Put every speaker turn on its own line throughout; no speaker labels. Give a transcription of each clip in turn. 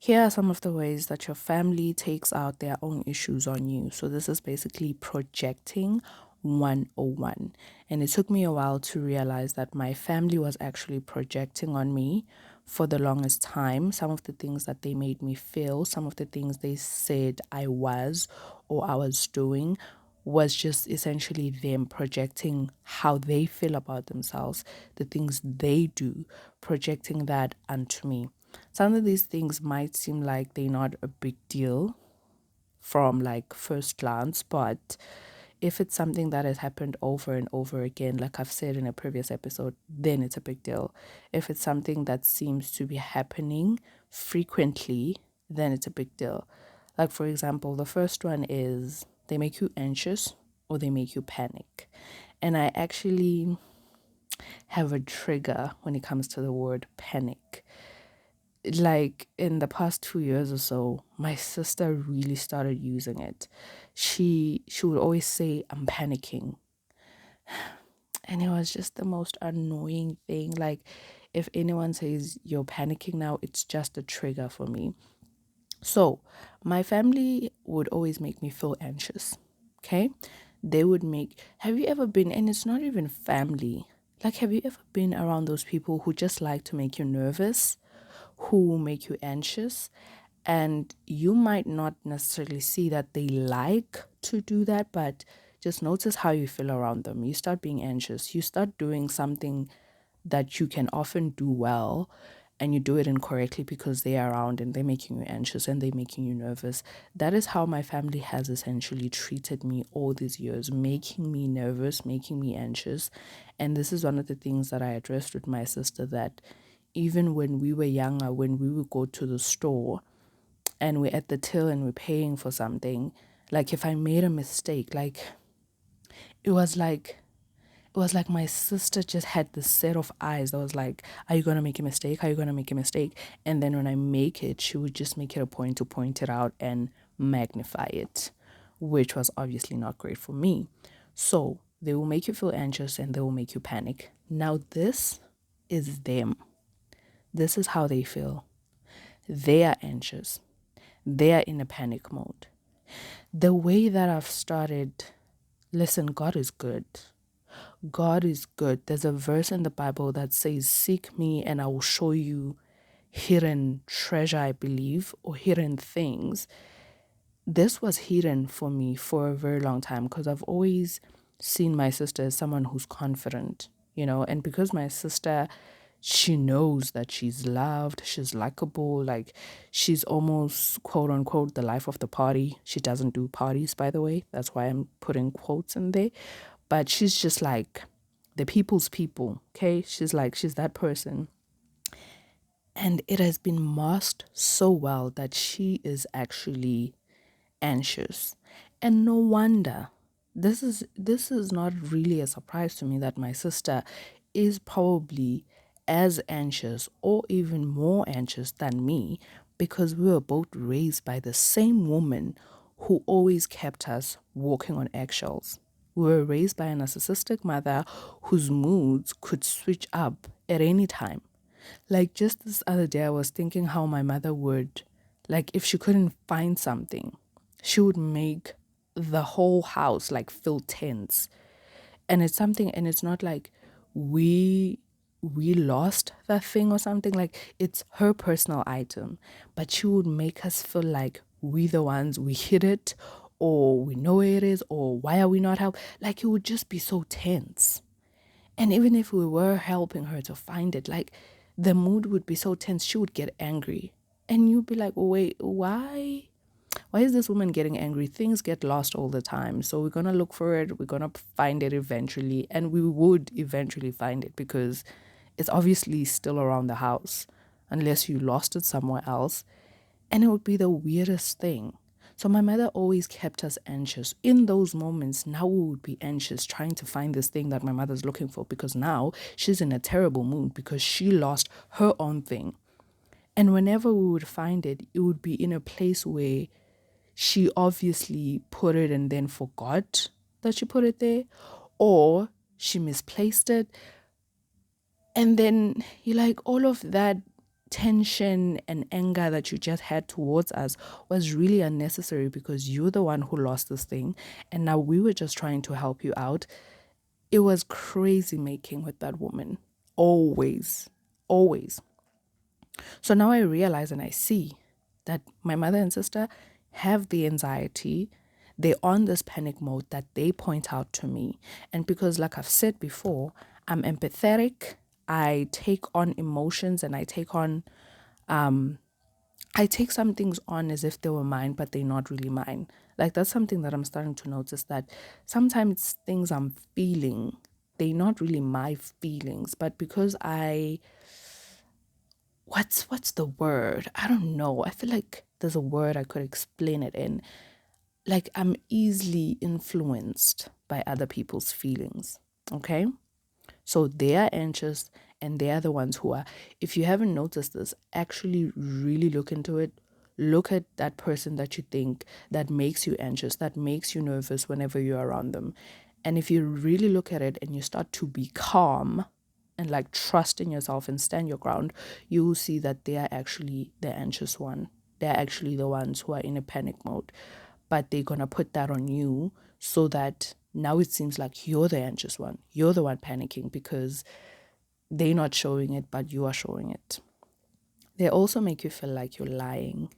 Here are some of the ways that your family takes out their own issues on you. So, this is basically projecting 101. And it took me a while to realize that my family was actually projecting on me for the longest time. Some of the things that they made me feel, some of the things they said I was or I was doing was just essentially them projecting how they feel about themselves, the things they do, projecting that onto me. Some of these things might seem like they're not a big deal from like first glance, but if it's something that has happened over and over again, like I've said in a previous episode, then it's a big deal. If it's something that seems to be happening frequently, then it's a big deal. Like, for example, the first one is they make you anxious or they make you panic. And I actually have a trigger when it comes to the word panic. Like in the past 2 years or so, my sister really started using it. She would always say, "I'm panicking." And it was just the most annoying thing. Like, if anyone says you're panicking now, it's just a trigger for me. So, my family would always make me feel anxious. Okay? They would make, have you ever been, and it's not even family, like, have you ever been around those people who just like to make you nervous, who make you anxious? And you might not necessarily see that they like to do that, but just notice how you feel around them. You start being anxious, you start doing something that you can often do well, and you do it incorrectly because they're around and they're making you anxious and they're making you nervous. That is how my family has essentially treated me all these years, making me nervous, making me anxious. And this is one of the things that I addressed with my sister, that even when we were younger, when we would go to the store and we're at the till and we're paying for something, like if I made a mistake, it was like it was like my sister just had this set of eyes that was like, "Are you gonna make a mistake? Are you gonna make a mistake?" And then when I make it, she would just make it a point to point it out and magnify it, which was obviously not great for me. So they will make you feel anxious and they will make you panic. Now this is them. This is how they feel. They are anxious. They are in a panic mode. The way that I've started, listen, God is good. God is good. There's a verse in the Bible that says, "Seek me and I will show you hidden treasure," I believe, or hidden things. This was hidden for me for a very long time because I've always seen my sister as someone who's confident, and because my sister, she knows that she's loved, she's likable, like she's almost quote unquote the life of the party. She doesn't do parties, by the way. That's why I'm putting quotes in there. But she's just like the people's people, okay? She's that person. And it has been masked so well that she is actually anxious. And no wonder. This is not really a surprise to me that my sister is probably as anxious or even more anxious than me, because we were both raised by the same woman who always kept us walking on eggshells. We were raised by a narcissistic mother whose moods could switch up at any time. Like just this other day, I was thinking how my mother would, like, if she couldn't find something, she would make the whole house like feel tense. And it's something, and it's not like we we lost that thing or something. Like it's her personal item, but she would make us feel like we the ones, we hid it, or we know where it is, or why are we not help? Like it would just be so tense. And even if we were helping her to find it, like the mood would be so tense, she would get angry. And you'd be like, wait, why? Why is this woman getting angry? Things get lost all the time. So we're going to look for it. We're going to find it eventually. And we would eventually find it because it's obviously still around the house, unless you lost it somewhere else. And it would be the weirdest thing. So my mother always kept us anxious. In those moments, now we would be anxious trying to find this thing that my mother's looking for, because now she's in a terrible mood because she lost her own thing. And whenever we would find it, it would be in a place where she obviously put it and then forgot that she put it there, or she misplaced it. And then you like all of that, tension and anger that you just had towards us was really unnecessary because you're the one who lost this thing. And now we were just trying to help you out. It was crazy making with that woman. Always, always. So now I realize and I see that my mother and sister have the anxiety. They're on this panic mode that they point out to me. And because, like I've said before, I'm empathetic, I take on emotions and I take some things on as if they were mine, but they're not really mine. Like that's something that I'm starting to notice, that sometimes things I'm feeling, they're not really my feelings, but because what's the word? I don't know. I feel like there's a word I could explain it in. Like I'm easily influenced by other people's feelings. Okay? So they are anxious and they are the ones who are, if you haven't noticed this, actually really look into it. Look at that person that you think that makes you anxious, that makes you nervous whenever you're around them. And if you really look at it and you start to be calm and like trust in yourself and stand your ground, you will see that they are actually the anxious one. They're actually the ones who are in a panic mode. But they're going to put that on you so that now it seems like you're the anxious one. You're the one panicking because they're not showing it, but you are showing it. They also make you feel like you're lying.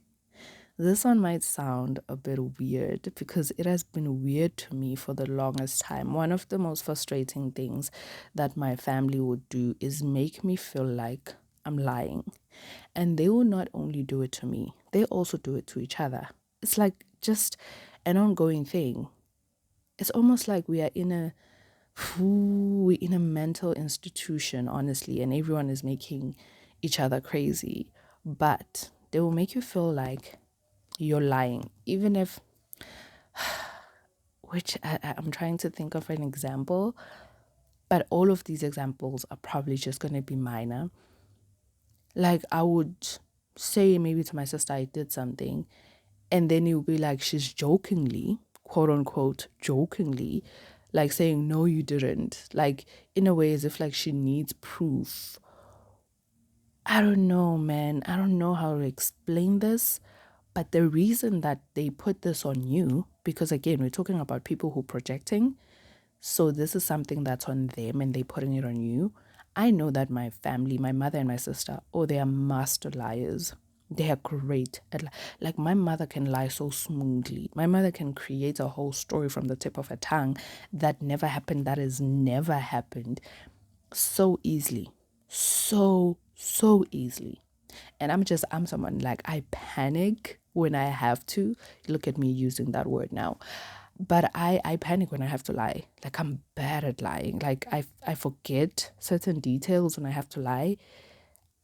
This one might sound a bit weird because it has been weird to me for the longest time. One of the most frustrating things that my family would do is make me feel like I'm lying. And they will not only do it to me, they also do it to each other. It's like just an ongoing thing. It's almost like we're in a mental institution, honestly, and everyone is making each other crazy. But they will make you feel like you're lying, even if, I'm trying to think of an example, but all of these examples are probably just going to be minor. Like I would say maybe to my sister I did something, and then it would be like she's jokingly, quote unquote, jokingly, like saying, no, you didn't. Like in a way as if like she needs proof. I don't know, man. I don't know how to explain this. But the reason that they put this on you, because again, we're talking about people who are projecting. So this is something that's on them and they're putting it on you. I know that my family, my mother and my sister, oh, they are master liars. They are great at like my mother can lie so smoothly. My mother can create a whole story from the tip of her tongue that never happened, that has never happened so easily. So easily. And I'm someone like I panic when I have to. Look at me using that word now. But I panic when I have to lie. Like I'm bad at lying. Like I forget certain details when I have to lie.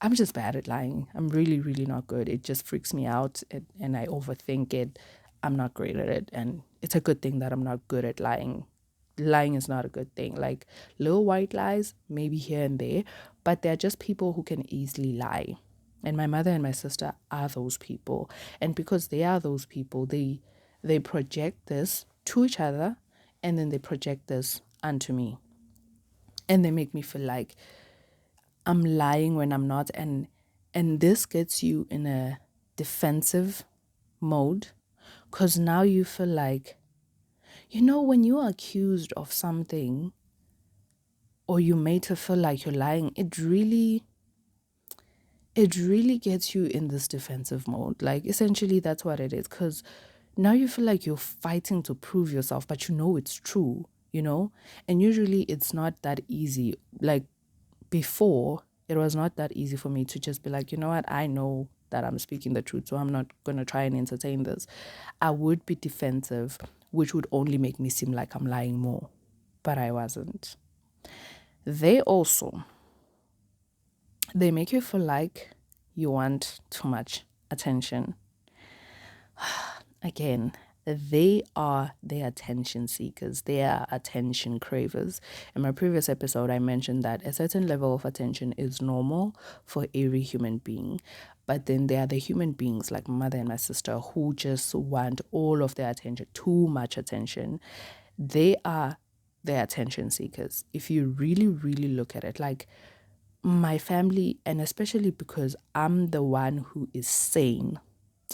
I'm just bad at lying. I'm really, really not good. It just freaks me out and I overthink it. I'm not great at it. And it's a good thing that I'm not good at lying. Lying is not a good thing. Like little white lies, maybe here and there, but they're just people who can easily lie. And my mother and my sister are those people. And because they are those people, they project this to each other and then they project this onto me. And they make me feel like I'm lying when I'm not, and this gets you in a defensive mode because now you feel like, when you are accused of something or you made to feel like you're lying, it really gets you in this defensive mode. Like essentially that's what it is, because now you feel like you're fighting to prove yourself, but it's true. And usually it's not that easy. Like before, it was not that easy for me to just be like, you know what, I know that I'm speaking the truth, so I'm not going to try and entertain this. I would be defensive, which would only make me seem like I'm lying more, but I wasn't. They make you feel like you want too much attention. Again, they are the attention seekers. They are attention cravers. In my previous episode, I mentioned that a certain level of attention is normal for every human being. But then there are the human beings like my mother and my sister who just want all of their attention, too much attention. They are the attention seekers. If you really, really look at it, like my family, and especially because I'm the one who is sane.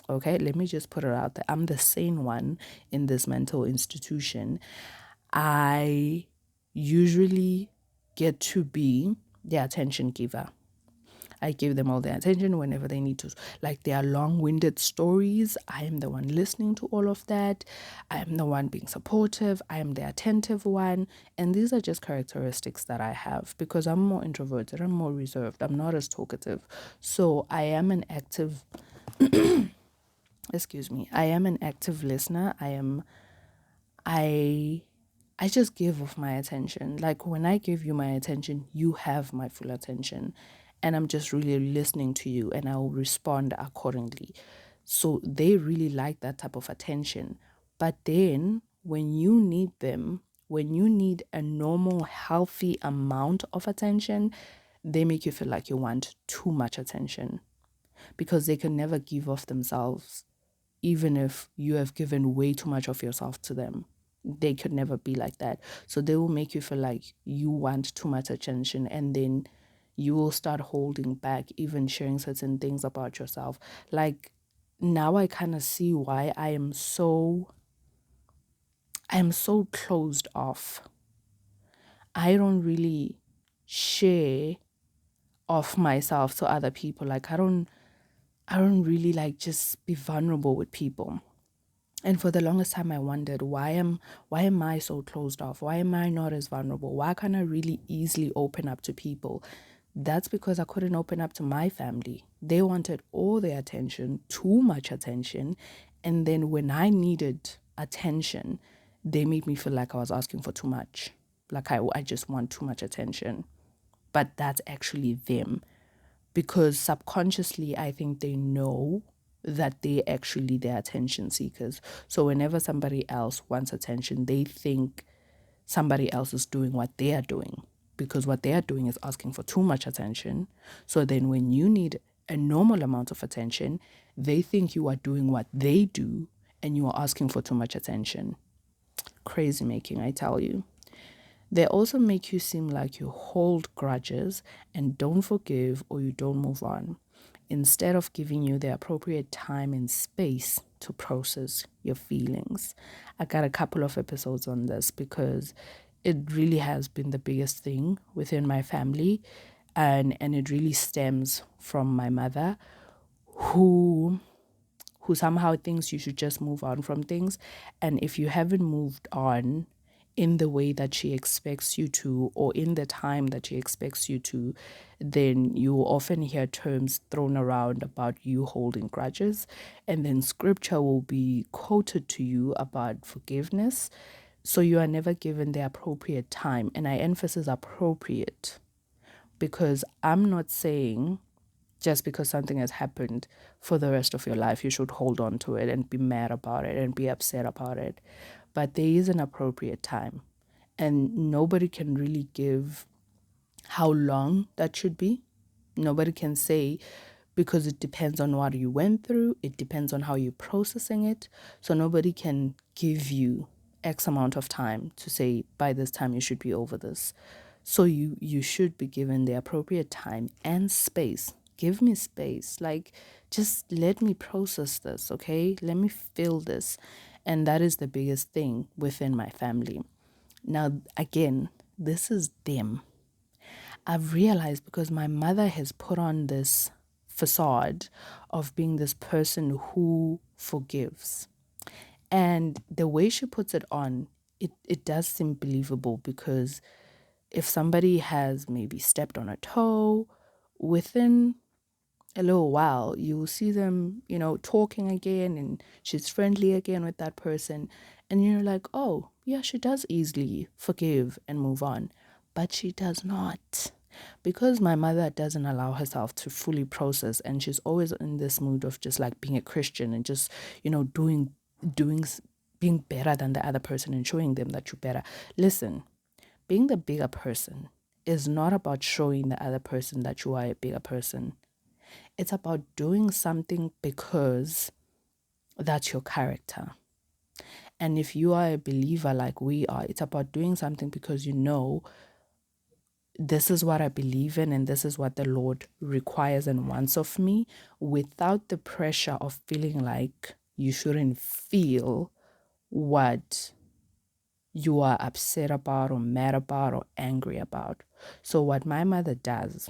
Okay, let me just put it out there. I'm the sane one in this mental institution. I usually get to be the attention giver. I give them all the attention whenever they need to. Like their long winded stories, I am the one listening to all of that. I am the one being supportive. I am the attentive one. And these are just characteristics that I have because I'm more introverted. I'm more reserved. I'm not as talkative. So I am an active, excuse me, I am an active listener. I I just give of my attention. Like when I give you my attention, you have my full attention. And I'm just really listening to you and I will respond accordingly. So they really like that type of attention. But then when you need them, when you need a normal, healthy amount of attention, they make you feel like you want too much attention because they can never give off themselves even if you have given way too much of yourself to them. They could never be like that. So they will make you feel like you want too much attention and then you will start holding back, even sharing certain things about yourself. Like now I kind of see why I am so closed off. I don't really share of myself to other people. Like I don't really like just be vulnerable with people. And for the longest time, I wondered why am I so closed off? Why am I not as vulnerable? Why can't I really easily open up to people? That's because I couldn't open up to my family. They wanted all the attention, too much attention. And then when I needed attention, they made me feel like I was asking for too much. Like I just want too much attention. But that's actually them because subconsciously I think they know that they're actually the attention seekers. So whenever somebody else wants attention, they think somebody else is doing what they are doing because what they are doing is asking for too much attention. So then when you need a normal amount of attention, they think you are doing what they do and you are asking for too much attention. Crazy making, I tell you. They also make you seem like you hold grudges and don't forgive or you don't move on, instead of giving you the appropriate time and space to process your feelings. I got a couple of episodes on this because it really has been the biggest thing within my family, and it really stems from my mother who somehow thinks you should just move on from things. And if you haven't moved on in the way that she expects you to, or in the time that she expects you to, then you will often hear terms thrown around about you holding grudges. And then scripture will be quoted to you about forgiveness. So you are never given the appropriate time. And I emphasize appropriate because I'm not saying just because something has happened for the rest of your life, you should hold on to it and be mad about it and be upset about it. But there is an appropriate time, and nobody can really give how long that should be. Nobody can say because it depends on what you went through, it depends on how you're processing it. So nobody can give you X amount of time to say by this time you should be over this. So you should be given the appropriate time and space. Give me space. Like just let me process this, okay? Let me feel this. And that is the biggest thing within my family. Now again, this is them. I've realized because my mother has put on this facade of being this person who forgives. And the way she puts it on, it does seem believable because if somebody has maybe stepped on a toe, within a little while, you will see them, talking again and she's friendly again with that person. And you're like, oh, yeah, she does easily forgive and move on. But she does not. Because my mother doesn't allow herself to fully process and she's always in this mood of just like being a Christian and just, doing, being better than the other person and showing them that you're better. Listen, being the bigger person is not about showing the other person that you are a bigger person. It's about doing something because that's your character. And if you are a believer like we are, it's about doing something because this is what I believe in, and this is what the Lord requires and wants of me, without the pressure of feeling like you shouldn't feel what you are upset about or mad about or angry about. So what my mother does,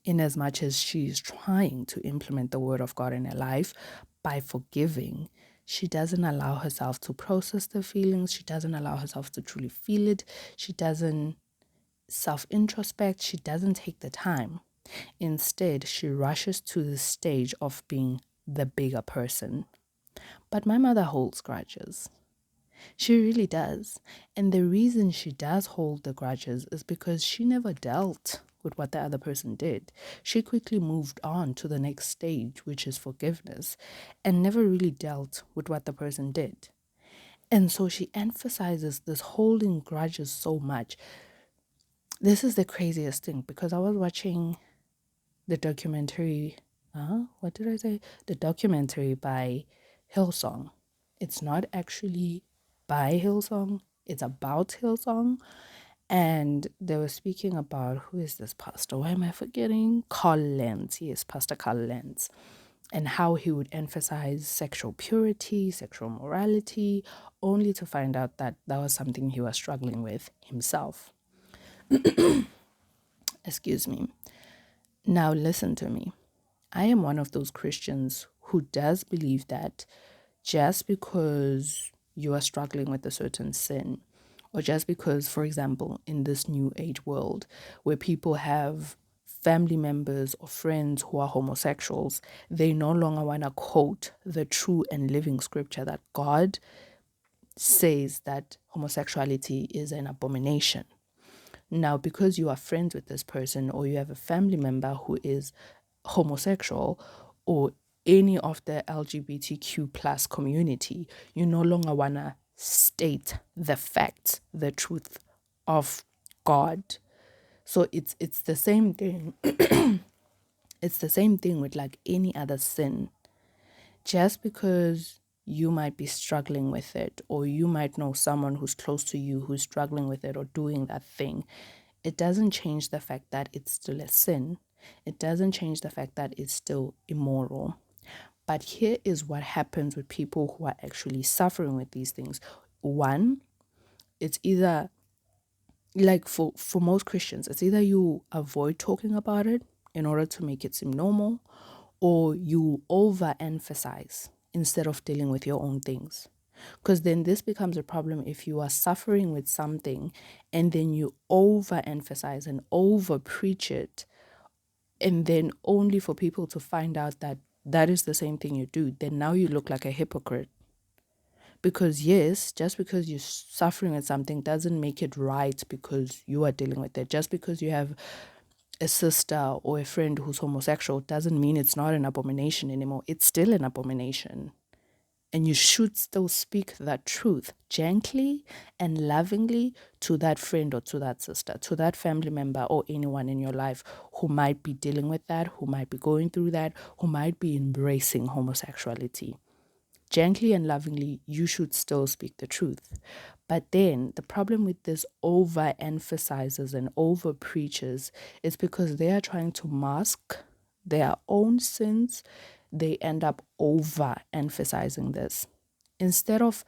in as much as she is trying to implement the word of God in her life by forgiving, she doesn't allow herself to process the feelings. She doesn't allow herself to truly feel it. She doesn't self-introspect. She doesn't take the time. Instead, she rushes to the stage of being the bigger person. But my mother holds grudges. She really does. And the reason she does hold the grudges is because she never dealt with what the other person did. She quickly moved on to the next stage, which is forgiveness, and never really dealt with what the person did. And so she emphasizes this holding grudges so much. This is the craziest thing, because I was watching the documentary, what did I say? The documentary by Hillsong. It's not actually by Hillsong, it's about Hillsong. And they were speaking about, who is this pastor? Why am I forgetting? Carl Lenz. Yes, Pastor Carl Lenz. And how he would emphasize sexual purity, sexual morality, only to find out that that was something he was struggling with himself. Excuse me. Now listen to me. I am one of those Christians who does believe that just because you are struggling with a certain sin, or just because, for example, in this new age world where people have family members or friends who are homosexuals, they no longer want to quote the true and living scripture that God says that homosexuality is an abomination. Now, because you are friends with this person, or you have a family member who is homosexual, or any of the LGBTQ plus community, you no longer want to state the facts, the truth of God. So it's the same thing. It's the same thing with like any other sin. Just because you might be struggling with it, or you might know someone who's close to you who's struggling with it or doing that thing, it doesn't change the fact that it's still a sin. It doesn't change the fact that it's still immoral. But here is what happens with people who are actually suffering with these things. One, it's either, like for most Christians, it's either you avoid talking about it in order to make it seem normal, or you overemphasize instead of dealing with your own things. Because then this becomes a problem if you are suffering with something and then you overemphasize and over preach it, and then only for people to find out that that is the same thing you do, then now you look like a hypocrite. Because yes, just because you're suffering with something doesn't make it right because you are dealing with it. Just because you have a sister or a friend who's homosexual doesn't mean it's not an abomination anymore. It's still an abomination. And you should still speak that truth gently and lovingly to that friend or to that sister, to that family member or anyone in your life who might be dealing with that, who might be going through that, who might be embracing homosexuality. Gently and lovingly, you should still speak the truth. But then the problem with this over emphasizes and over preaches is because they are trying to mask their own sins. They end up over emphasizing this instead of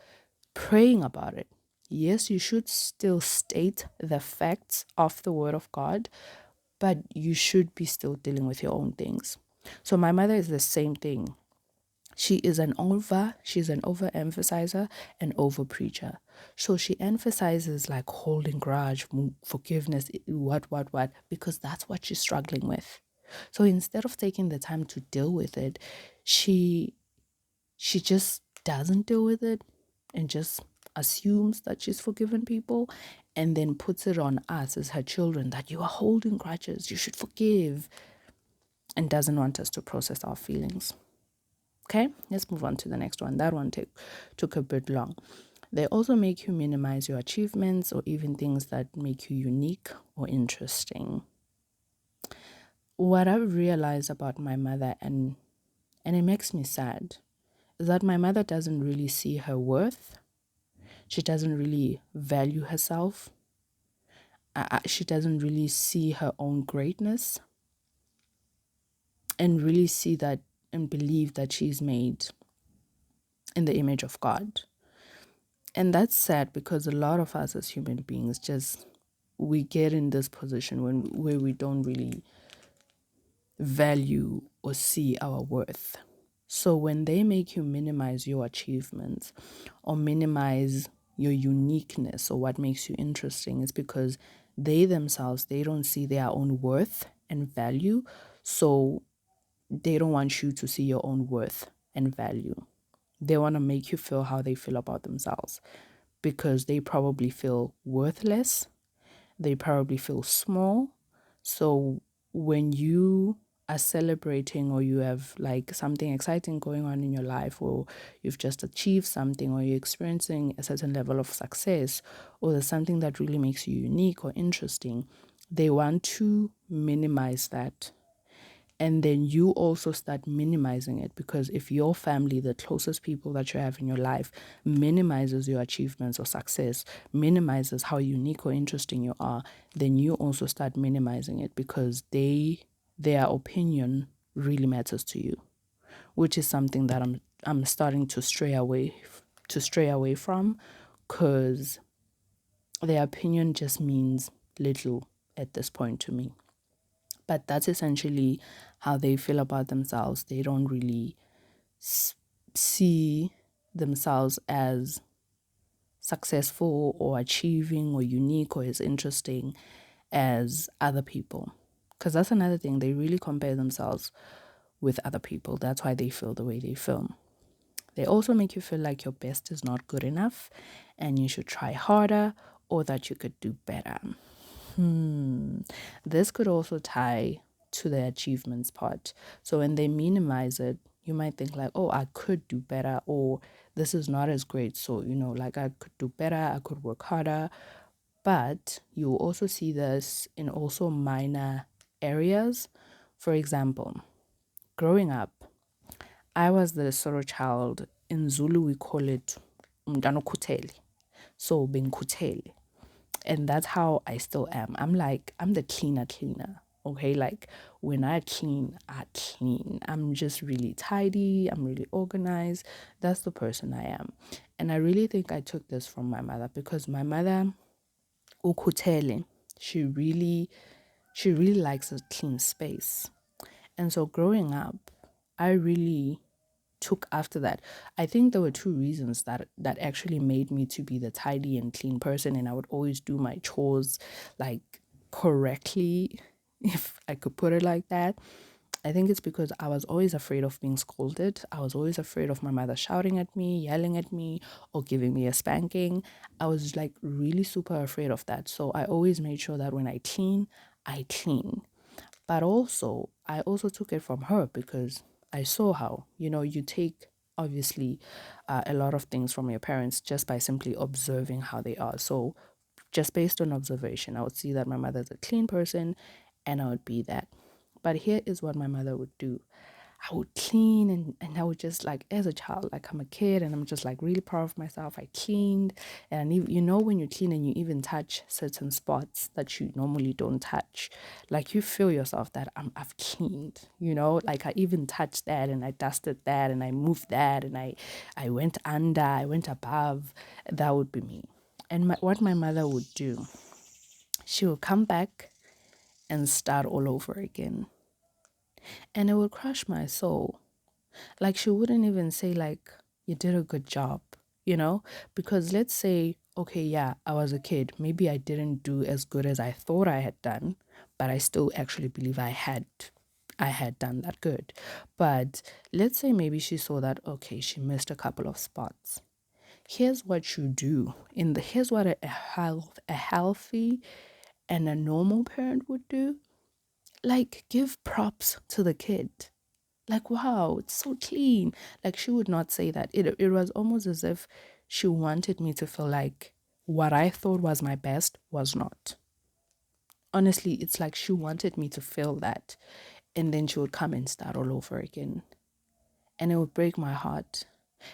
praying about it. Yes, you should still state the facts of the word of God, but you should be still dealing with your own things. So my mother is the same thing. She's an overemphasizer and over preacher. So she emphasizes like holding grudge, forgiveness, what, because that's what she's struggling with. So instead of taking the time to deal with it, she just doesn't deal with it and just assumes that she's forgiven people, and then puts it on us as her children that you are holding grudges, you should forgive, and doesn't want us to process our feelings. Okay, let's move on to the next one. That one took a bit long. They also make you minimize your achievements or even things that make you unique or interesting. What I've realized about my mother, and it makes me sad, is that my mother doesn't really see her worth. She doesn't really value herself. she doesn't really see her own greatness and really see that and believe that she's made in the image of God. And that's sad because a lot of us as human beings just we get in this position where we don't really value or see our worth. So when they make you minimize your achievements or minimize your uniqueness or what makes you interesting, it's because they themselves they don't see their own worth and value. So they don't want you to see your own worth and value. They want to make you feel how they feel about themselves because they probably feel worthless, they probably feel small. So when you are celebrating or you have like something exciting going on in your life or you've just achieved something or you're experiencing a certain level of success or there's something that really makes you unique or interesting, they want to minimize that, and then you also start minimizing it because if your family, the closest people that you have in your life, minimizes your achievements or success, minimizes how unique or interesting you are, then you also start minimizing it because their opinion really matters to you, which is something that I'm starting to stray away from, because their opinion just means little at this point to me. But that's essentially how they feel about themselves. They don't really see themselves as successful or achieving or unique or as interesting as other people. Because that's another thing. They really compare themselves with other people. That's why they feel the way they feel. They also make you feel like your best is not good enough and you should try harder or that you could do better. This could also tie to the achievements part. So when they minimize it, you might think like, oh, I could do better, or this is not as great. So, like I could do better, I could work harder. But you also see this in also minor areas. For example, growing up, I was the sort of child, in Zulu we call it umntwana okhuthele. So being khuthele. And that's how I still am. I'm the cleaner. Okay, like when I clean, I clean. I'm just really tidy. I'm really organized. That's the person I am. And I really think I took this from my mother because my mother, ukutele, she really likes a clean space. And so growing up, I really took after that. I think there were two reasons that actually made me to be the tidy and clean person, and I would always do my chores like correctly, if I could put it like that. I think it's because I was always afraid of being scolded. I was always afraid of my mother shouting at me, yelling at me, or giving me a spanking. I was like really super afraid of that. So I always made sure that when I clean, I clean. But also, I also took it from her because I saw how, you take obviously a lot of things from your parents just by simply observing how they are. So, just based on observation, I would see that my mother's a clean person and I would be that. But here is what my mother would do. I would clean and I would just like, as a child, like I'm a kid and I'm just like really proud of myself. I cleaned, and when you clean and you even touch certain spots that you normally don't touch, like you feel yourself that I've cleaned, like I even touched that and I dusted that and I moved that and I went under, I went above. That would be me. And what my mother would do, she would come back and start all over again. And it would crush my soul. Like she wouldn't even say like you did a good job, because let's say, okay, yeah, I was a kid, maybe I didn't do as good as I thought I had done, but I still actually believe I had done that good. But let's say maybe she saw that, okay, she missed a couple of spots. Here's what you do here's what a healthy and a normal parent would do. Like give props to the kid, like, wow, it's so clean. Like she would not say that. It was almost as if she wanted me to feel like what I thought was my best was not. Honestly, it's like she wanted me to feel that. And then she would come and start all over again. And it would break my heart.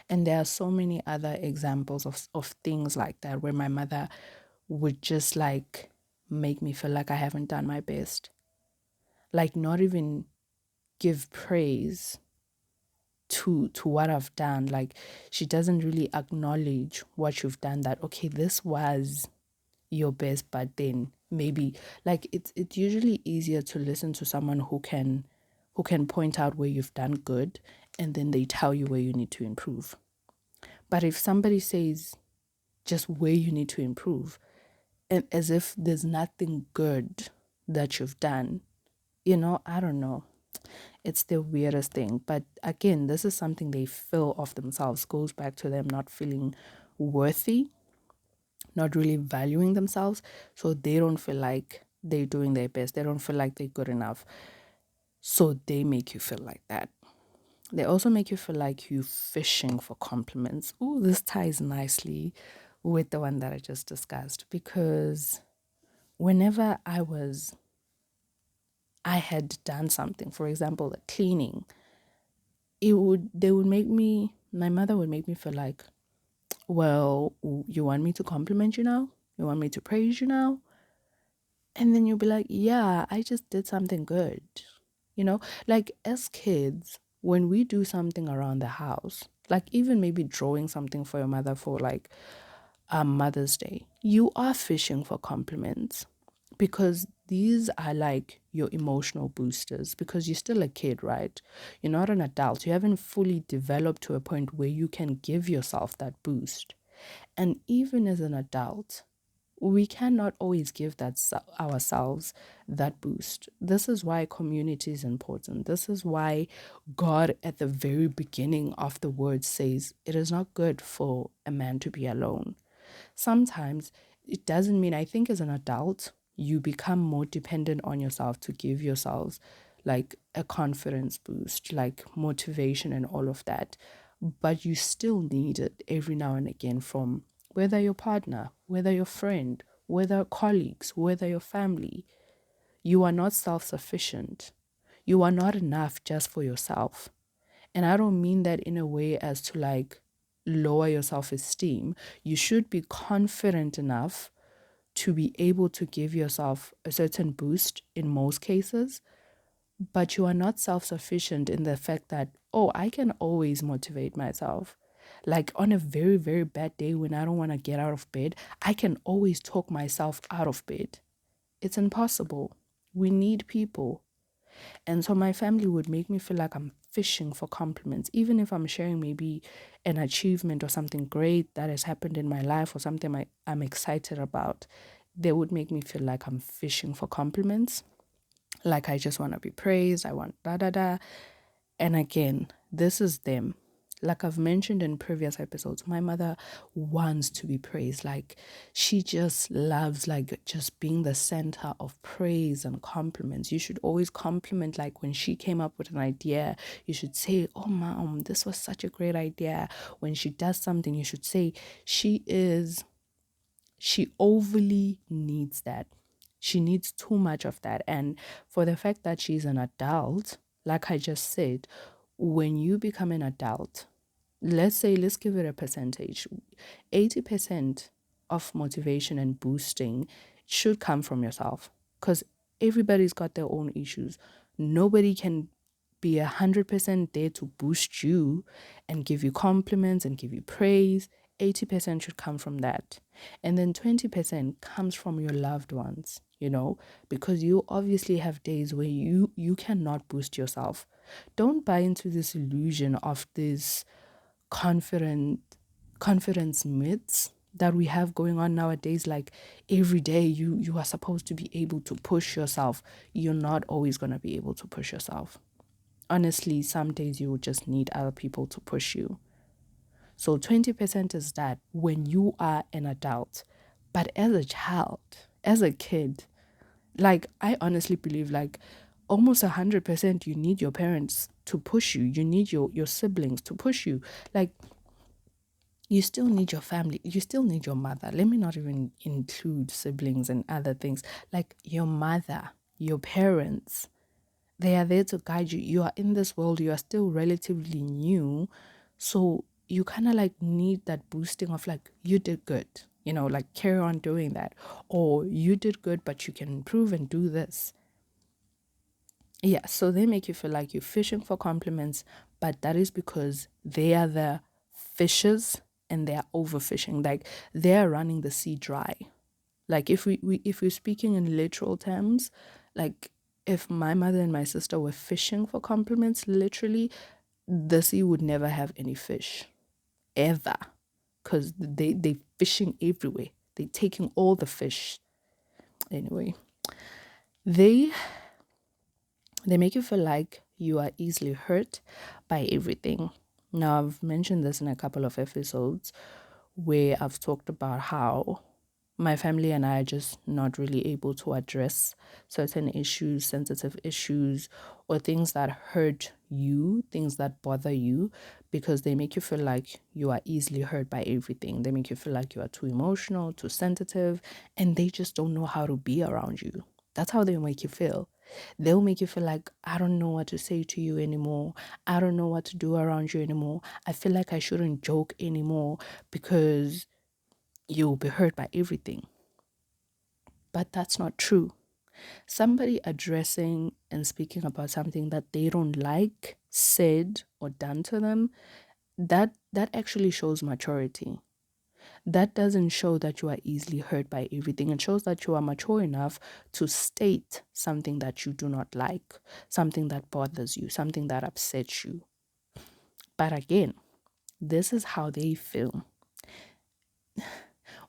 And there are so many other examples of things like that where my mother would just like make me feel like I haven't done my best. Like, not even give praise to what I've done. Like, she doesn't really acknowledge what you've done, that okay, this was your best, but then maybe, like, it's usually easier to listen to someone who can point out where you've done good, and then they tell you where you need to improve. But if somebody says just where you need to improve, and as if there's nothing good that you've done, I don't know. It's the weirdest thing. But again, this is something they feel of themselves. Goes back to them not feeling worthy, not really valuing themselves. So they don't feel like they're doing their best. They don't feel like they're good enough. So they make you feel like that. They also make you feel like you're fishing for compliments. Oh, this ties nicely with the one that I just discussed, because whenever I had done something, for example, the cleaning, my mother would make me feel like, well, you want me to compliment you now? You want me to praise you now? And then you'll be like, yeah, I just did something good. Like, as kids, when we do something around the house, like even maybe drawing something for your mother for like Mother's Day, you are fishing for compliments, because these are like your emotional boosters, because you're still a kid, right? You're not an adult. You haven't fully developed to a point where you can give yourself that boost. And even as an adult, we cannot always give ourselves that boost. This is why community is important. This is why God at the very beginning of the word says it is not good for a man to be alone. Sometimes it doesn't mean, I think as an adult, you become more dependent on yourself to give yourselves like a confidence boost, like motivation and all of that. But you still need it every now and again from whether your partner, whether your friend, whether colleagues, whether your family. You are not self sufficient. You are not enough just for yourself. And I don't mean that in a way as to like lower your self esteem. You should be confident enough to be able to give yourself a certain boost in most cases, but you are not self sufficient in the fact that, oh, I can always motivate myself. Like on a very, very bad day when I don't want to get out of bed, I can always talk myself out of bed. It's impossible. We need people. And so my family would make me feel like I'm fishing for compliments, even if I'm sharing maybe an achievement or something great that has happened in my life or something I'm excited about. They would make me feel like I'm fishing for compliments. Like I just want to be praised. I want da da da. And again, this is them. Like I've mentioned in previous episodes, my mother wants to be praised. Like she just loves like just being the center of praise and compliments. You should always compliment, like when she came up with an idea, you should say, "Oh mom, this was such a great idea." When she does something, you should say, she overly needs that. She needs too much of that. And for the fact that she's an adult, like I just said, when you become an adult, let's give it a percentage. 80% of motivation and boosting should come from yourself, because everybody's got their own issues. Nobody can be 100% there to boost you and give you compliments and give you praise. 80% should come from that. And then 20% comes from your loved ones, because you obviously have days where you cannot boost yourself. Don't buy into this illusion of this confidence myths that we have going on nowadays. Like every day you are supposed to be able to push yourself. You're not always going to be able to push yourself. Honestly, some days you will just need other people to push you. So 20% is that when you are an adult. But as a child, as a kid, like I honestly believe like almost 100% you need your parents to push you. You need your siblings to push you. Like you still need your family. You still need your mother. Let me not even include siblings and other things. Like your mother, your parents, they are there to guide you. You are in this world. You are still relatively new. So you kind of like need that boosting of like, you did good. like carry on doing that. Or you did good, but you can improve and do this. Yeah, so they make you feel like you're fishing for compliments, but that is because they are the fishers and they are overfishing. Like they're running the sea dry. Like if we're speaking in literal terms, like if my mother and my sister were fishing for compliments, literally, the sea would never have any fish ever, because they fishing everywhere. They taking all the fish. Anyway, they they make you feel like you are easily hurt by everything. Now, I've mentioned this in a couple of episodes where I've talked about how my family and I are just not really able to address certain issues, sensitive issues, or things that hurt you, things that bother you, because they make you feel like you are easily hurt by everything. They make you feel like you are too emotional, too sensitive, and they just don't know how to be around you. That's how they make you feel. They'll make you feel like, I don't know what to say to you anymore. I don't know what to do around you anymore. I feel like I shouldn't joke anymore because you'll be hurt by everything. But that's not true. Somebody addressing and speaking about something that they don't like, said, or done to them, that actually shows maturity. That doesn't show that you are easily hurt by everything. It shows that you are mature enough to state something that you do not like, something that bothers you, something that upsets you. But again, this is how they feel.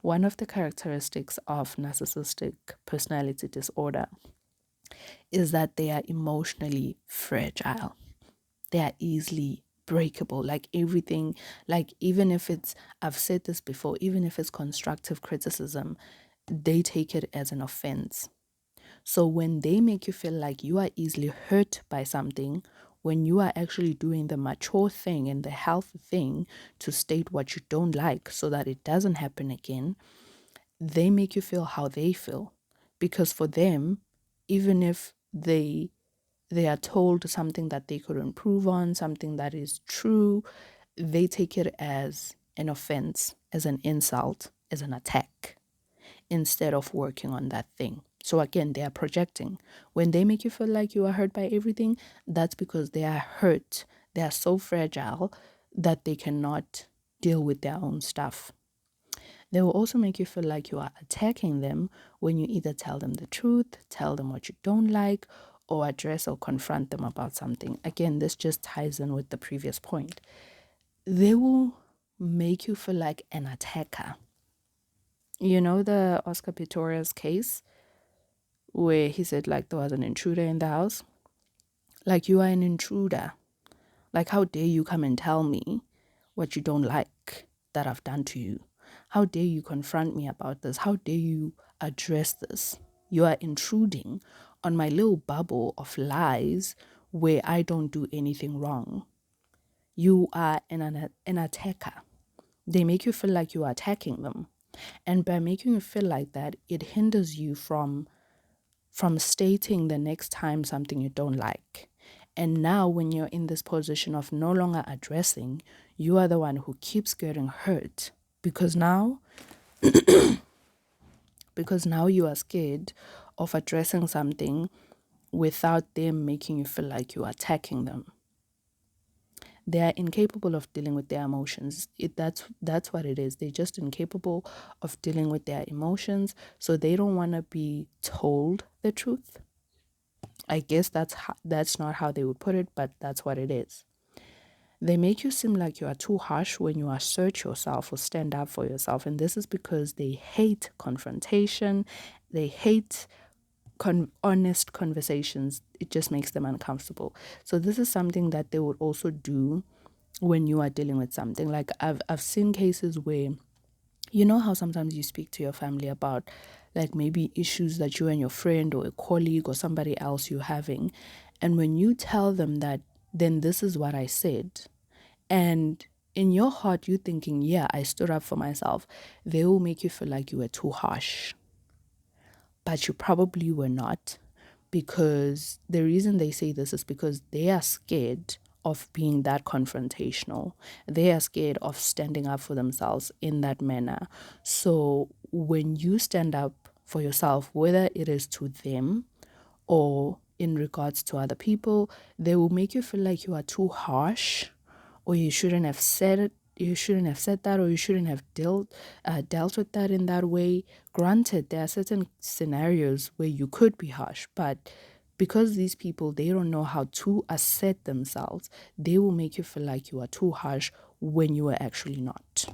One of the characteristics of narcissistic personality disorder is that they are emotionally fragile. They are easily breakable. Like everything, like even if it's, I've said this before, even if it's constructive criticism, they take it as an offense. So when they make you feel like you are easily hurt by something, when you are actually doing the mature thing and the healthy thing to state what you don't like so that it doesn't happen again, they make you feel how they feel. Because for them, even if they are told something that they could improve on, something that is true, they take it as an offense, as an insult, as an attack, instead of working on that thing. So again, they are projecting. When they make you feel like you are hurt by everything, that's because they are hurt. They are so fragile that they cannot deal with their own stuff. They will also make you feel like you are attacking them when you either tell them the truth, tell them what you don't like, or address or confront them about something. Again, this just ties in with the previous point. They will make you feel like an attacker. You know the Oscar Pistorius case where he said like there was an intruder in the house? Like you are an intruder. Like how dare you come and tell me what you don't like that I've done to you? How dare you confront me about this? How dare you address this? You are intruding on my little bubble of lies where I don't do anything wrong. You are an attacker. They make you feel like you are attacking them. And by making you feel like that, it hinders you from stating the next time something you don't like. And now when you're in this position of no longer addressing, you are the one who keeps getting hurt because now you are scared of addressing something without them making you feel like you're attacking them. They are incapable of dealing with their emotions. That's what it is. They're just incapable of dealing with their emotions, so they don't want to be told the truth. I guess that's not how they would put it, but that's what it is. They make you seem like you are too harsh when you assert yourself or stand up for yourself, and this is because they hate confrontation. They hate honest conversations. It just makes them uncomfortable. So this is something that they would also do when you are dealing with something. Like I've seen cases where, you know how sometimes you speak to your family about like maybe issues that you and your friend or a colleague or somebody else you're having, and when you tell them that, then this is what I said, and in your heart you're thinking, yeah, I stood up for myself, they will make you feel like you were too harsh, but you probably were not, because the reason they say this is because they are scared of being that confrontational. They are scared of standing up for themselves in that manner. So when you stand up for yourself, whether it is to them or in regards to other people, they will make you feel like you are too harsh, or you shouldn't have said it. You shouldn't have said that, or you shouldn't have dealt with that in that way. Granted, there are certain scenarios where you could be harsh, but because these people, they don't know how to assert themselves, they will make you feel like you are too harsh when you are actually not.